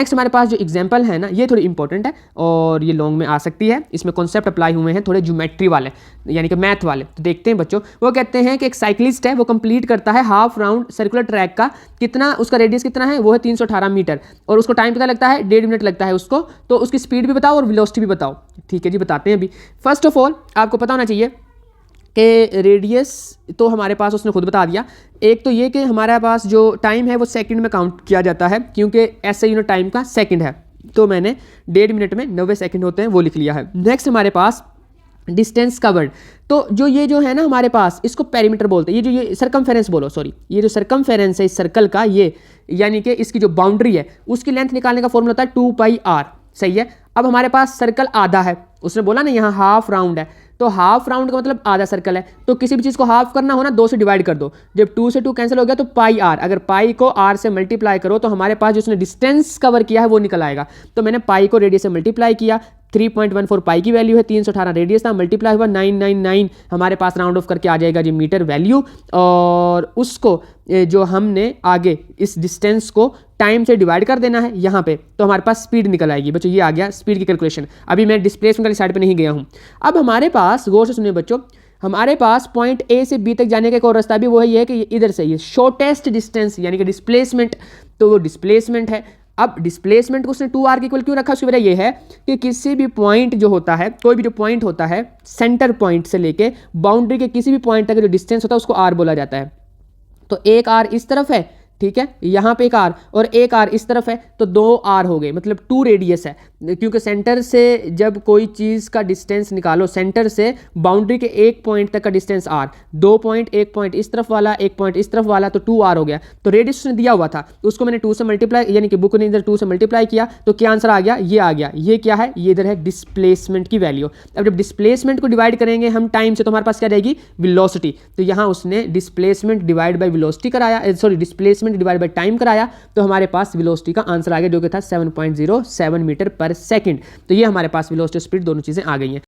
Next हमारे पास जो example है ना, ये थोड़ी इंपॉर्टेंट है और ये लॉन्ग में आ सकती है। इसमें कॉन्सेप्ट अप्लाई हुए हैं थोड़े ज्योमेट्री वाले, यानी कि मैथ वाले। तो देखते हैं बच्चों, वो कहते हैं कि एक साइक्लिस्ट है, वो कंप्लीट करता है हाफ राउंड सर्कुलर ट्रैक का, कितना उसका रेडियस कितना है, वो है 318 मीटर, और उसको टाइम कितना लगता है, 1.5 मिनट लगता है उसको। तो उसकी स्पीड भी बताओ और वेलोसिटी भी बताओ। ठीक है जी, बताते हैं अभी। फर्स्ट ऑफ ऑल आपको पता होना चाहिए कि रेडियस तो हमारे पास उसने खुद बता दिया। एक तो ये कि हमारे पास जो टाइम है वो सेकंड में काउंट किया जाता है, क्योंकि ऐसे यूनिट टाइम का सेकंड है। तो मैंने 1.5 मिनट में 90 सेकंड होते हैं, वो लिख लिया है। नेक्स्ट हमारे पास डिस्टेंस कवर्ड। तो जो है ना हमारे पास, इसको पेरीमीटर बोलते हैं। ये सरकमफेरेंस बोलो, सॉरी, ये जो सरकमफेरेंस है इस सर्कल का, ये यानी कि इसकी जो बाउंड्री है उसकी लेंथ निकालने का फॉर्मूला होता है 2πr। सही है। अब हमारे पास सर्कल आधा है, उसने बोला ना यहाँ हाफ राउंड है, तो हाफ राउंड का मतलब आधा सर्कल है। तो किसी भी चीज़ को हाफ करना हो ना, 2 से डिवाइड कर दो। जब 2 से 2 कैंसिल हो गया तो πr, अगर पाई को r से मल्टीप्लाई करो तो हमारे पास जो उसने डिस्टेंस कवर किया है वो निकल आएगा। तो मैंने पाई को रेडियस से मल्टीप्लाई किया, 3.14 पाई की वैल्यू है, 318 रेडियस था, मल्टीप्लाई हुआ 999, हमारे पास राउंड ऑफ करके आ जाएगा जी मीटर वैल्यू। और उसको जो हमने आगे इस डिस्टेंस को टाइम से डिवाइड कर देना है यहाँ पे, तो हमारे पास स्पीड निकल आएगी। बच्चों ये आ गया स्पीड की कैलकुलेशन। अभी मैं डिस्प्लेसमेंट वाली साइड पे नहीं गया हूँ। अब हमारे पास गौर से सुनिए बच्चों, हमारे पास पॉइंट ए से बी तक जाने का एक और रास्ता भी वो है, ये है कि इधर से ये शॉर्टेस्ट डिस्टेंस यानी कि डिस्प्लेसमेंट, तो वो डिस्प्लेसमेंट है। अब डिस्प्लेसमेंट को उसने 2r के इक्वल क्यों रखा, उसकी वजह ये है कि किसी भी पॉइंट जो होता है, कोई भी जो पॉइंट होता है, सेंटर पॉइंट से लेके बाउंड्री के किसी भी पॉइंट तक जो डिस्टेंस होता है उसको r बोला जाता है। तो एक r इस तरफ है, ठीक है, यहाँ पे एक r और एक r इस तरफ है, तो 2r हो गए, मतलब 2 रेडियस है। क्योंकि सेंटर से जब कोई चीज़ का डिस्टेंस निकालो, सेंटर से बाउंड्री के एक पॉइंट तक का डिस्टेंस r, 2 पॉइंट, एक पॉइंट इस तरफ वाला, एक पॉइंट इस तरफ वाला, तो 2r हो गया। तो रेडियस उसने दिया हुआ था, तो उसको मैंने 2 से मल्टीप्लाई, यानी कि बुक ने इधर 2 से मल्टीप्लाई किया, तो क्या आंसर आ गया, ये आ गया। ये क्या है, ये इधर है डिस्प्लेसमेंट की वैल्यू। अब जब डिस्प्लेसमेंट को डिवाइड करेंगे हम टाइम से, तो हमारे पास क्या रहेगी, वेलोसिटी। तो यहाँ उसने डिस्प्लेसमेंट डिवाइड बाई वेलोसिटी कराया, sorry displacement divide by time कराया, तो हमारे पास वेलोसिटी का आंसर आ गया, जो कि था 7.07 मीटर पर सेकंड। तो ये हमारे पास वेलोसिटी स्पीड दोनों चीजें आ गई हैं।